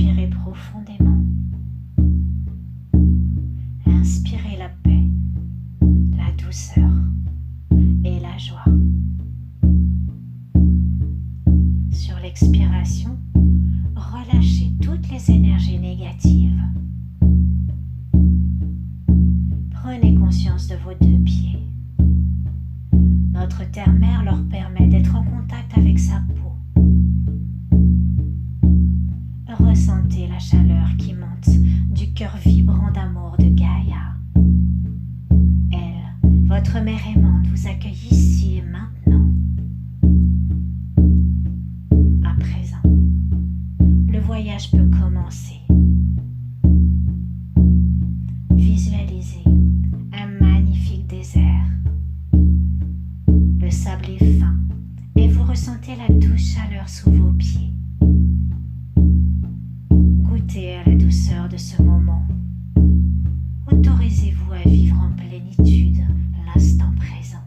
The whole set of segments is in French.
Respirez profondément. Inspirez la paix, la douceur et la joie. Sur l'expiration, relâchez toutes les énergies négatives. Prenez conscience de vos deux pieds. Notre terre-mère leur permet d'être en contact avec sa peau. Ressentez la chaleur qui monte du cœur vibrant d'amour de Gaïa. Elle, votre mère aimante, vous accueille ici et maintenant. À présent, le voyage peut commencer. Visualisez un magnifique désert. Le sable est fin et vous ressentez la douce chaleur sous vos pieds. Goûtez à la douceur de ce moment. Autorisez-vous à vivre en plénitude l'instant présent.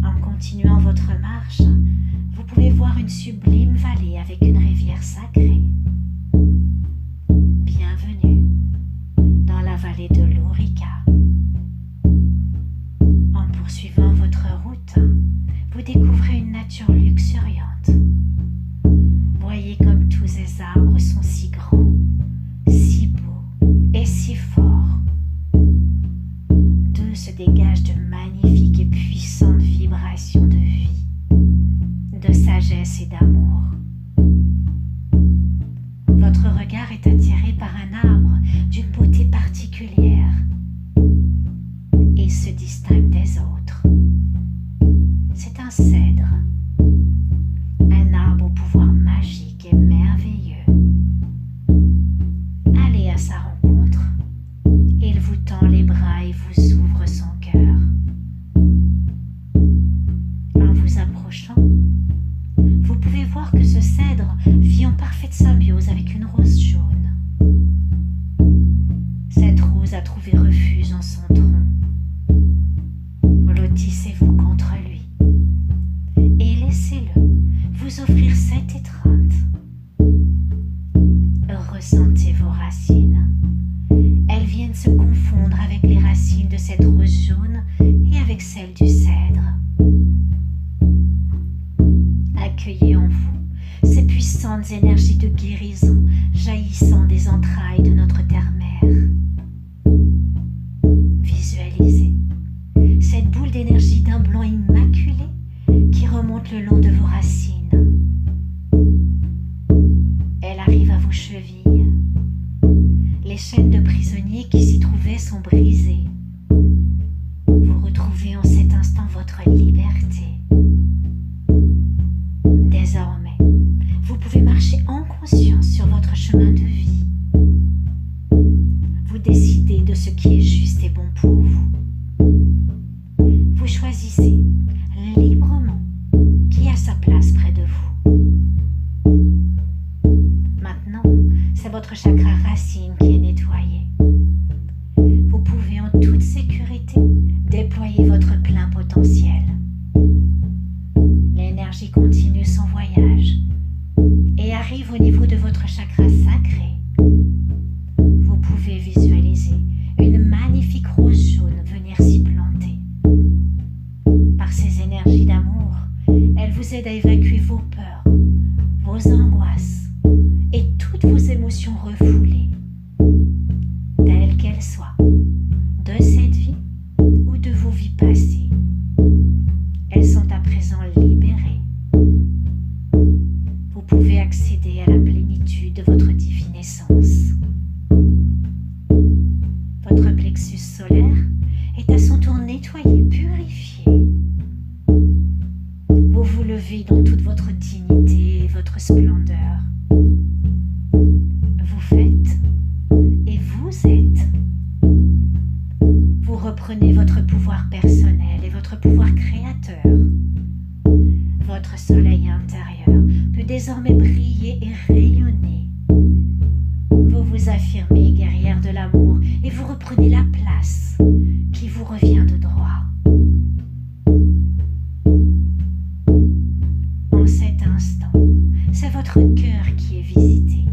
En continuant votre marche, vous pouvez voir une sublime vallée avec une rivière sacrée. Bienvenue dans la vallée de l'Aurica. En poursuivant votre route, vous découvrez une nature luxuriante. Voyez comme tous ces arbres sont si grands, si beaux et si forts. D'eux se dégagent de magnifiques et puissantes vibrations de vie, de sagesse et d'amour. Votre regard est attiré par un arbre d'une beauté particulière et se distingue des autres. C'est un cèdre, un arbre au pouvoir magique et merveilleux. Allez à sa rencontre. Il vous tend les bras et vous ouvre son cœur. En vous approchant, vous pouvez voir que ce cèdre vit en parfaite symbiose avec une rose jaune. Cette rose a trouvé refuge en son tronc. Lottissez-vous contre lui et laissez-le vous offrir cette étreinte. Ressentez vos racines. Elles viennent se confondre avec les racines de cette rose jaune et avec celles du cèdre. Accueillez en vous ces puissantes énergies de guérison jaillissant des entrailles de notre terre-mère. Visualisez cette boule d'énergie d'un blanc immaculé qui remonte le long de vos racines. Elle arrive à vos chevilles. Les chaînes de prisonniers qui s'y trouvaient sont brisées. Vous retrouvez en cet instant votre liberté. Désormais, vous pouvez marcher en conscience sur votre chemin de vie. Vous décidez de ce qui est juste et bon pour vous. Vous choisissez librement qui a sa place près de vous. Maintenant, c'est votre chakra racine qui est nettoyé. Vous pouvez en toute sécurité déployer votre plein potentiel. L'énergie continue son voyage et arrive au niveau de votre chakra sacré. Vous pouvez visualiser une magnifique rose jaune venir s'y planter. Par ces énergies d'amour, elle vous aide à évacuer vos peurs, vos angoisses et toutes vos émotions refoulées, telles qu'elles soient, de cette vie ou de vos vies passées. Elles sont à présent libérées. Vous pouvez accéder à la plénitude de votre divine essence. Votre plexus solaire est à son tour nettoyé, purifié. Vous vous levez dans toute votre dignité et votre splendeur. Vous faites et vous êtes. Vous reprenez votre pouvoir personnel et votre pouvoir créateur. Votre soleil intérieur peut désormais briller et rayonner. Vous vous affirmez guerrière de l'amour et vous reprenez la place qui vous revient de droit. En cet instant, c'est votre cœur qui est visité.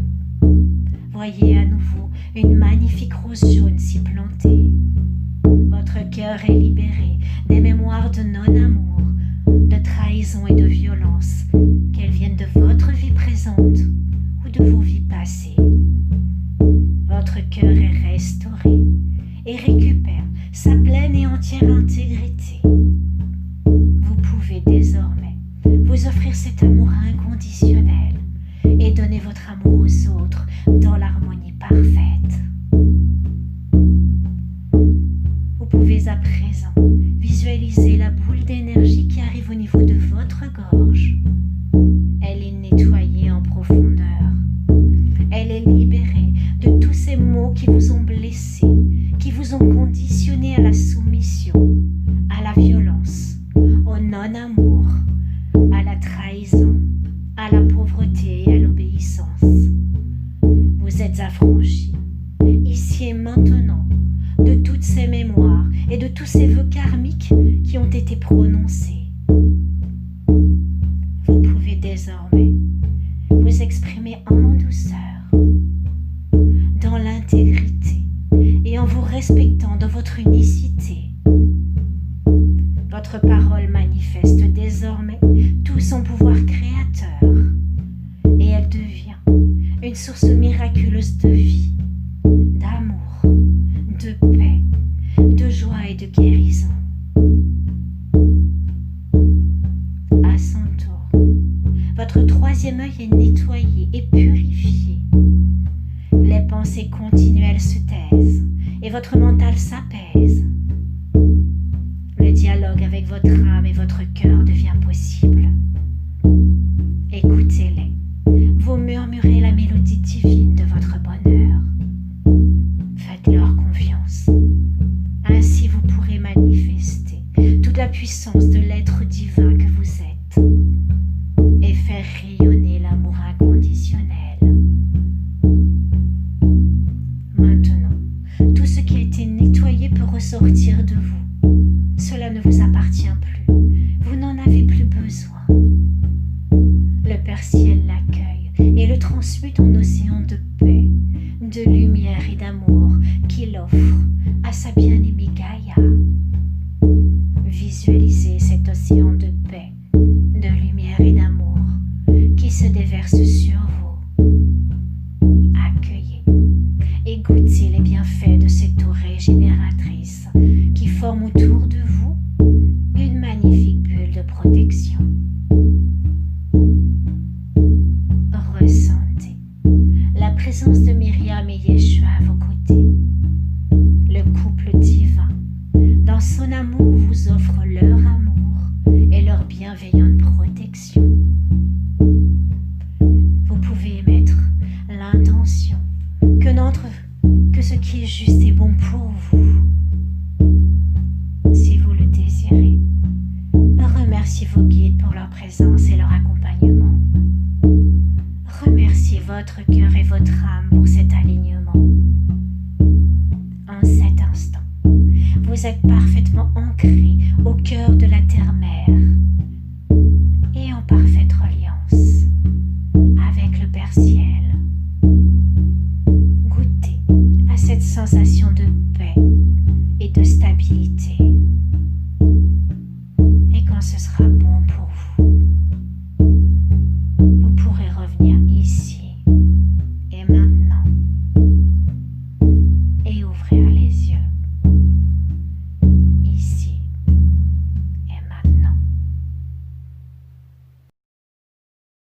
Voyez à nouveau une magnifique rose jaune s'y planter. Votre cœur est libéré des mémoires de non-amour, de trahison et de violence, qu'elles viennent de votre vie présente ou de vos vies passées. Votre cœur est restauré et récupère sa pleine et entière intégrité. Vous pouvez désormais vous offrir cet amour inconditionnel et donner votre amour aux autres dans l'harmonie parfaite. Vous pouvez à présent visualiser la boule d'énergie qui arrive au niveau de votre gorge. Elle est nettoyée en profondeur. Elle est libérée de tous ces maux qui vous ont blessé, qui vous ont conditionné à la soumission, à la violence, au non-amour, à la trahison, à la pauvreté et à l'obéissance. Vous êtes affranchis, ici et maintenant, de toutes ces mémoires et de tous ces vœux karmiques qui ont été prononcés. Vous pouvez désormais vous exprimer en douceur, dans l'intégrité et en vous respectant dans votre unicité. Votre parole manifeste désormais tout son pouvoir créateur et elle devient une source miraculeuse de vie, d'amour, de paix, de joie et de guérison. À son tour, votre troisième œil est nettoyé et purifié. Les pensées continuelles se taisent et votre mental s'apaise. Le dialogue avec votre âme et votre cœur devient possible. Écoutez-les. Vous murmurez la mélodie divine de votre bonheur. Faites-leur confiance. Ainsi vous pourrez manifester toute la puissance de l'être divin que vous êtes et faire rayonner l'amour inconditionnel. Maintenant, tout ce qui a été nettoyé peut ressortir de vous. Cela ne vous appartient plus. Vous n'en avez plus besoin. Le Père Ciel l'accueille et le transmute en océan de paix, de lumière et d'amour qu'il offre à sa bien-aimée Gaïa. Visualisez cet océan de paix, de lumière et d'amour qui se déverse sur vous. Accueillez et goûtez les bienfaits de cette eau régénératrice qui forme autour de vous une magnifique bulle de protection. Ressentez la présence de Myriam et Yeshua à vos côtés. Le couple divin, dans son amour, vous offre leur amour et leur bienveillante protection. Vous pouvez émettre l'intention que ce qui est juste et bon pour vous. Si vous le désirez, remerciez vos guides pour leur présence et leur accompagnement. Remerciez votre cœur et votre âme pour cet alignement. En cet instant, vous êtes parfaitement ancré au cœur de la terre-mère et en parfaite reliance avec le Père Ciel. Goûtez à cette sensation de paix et de stabilité.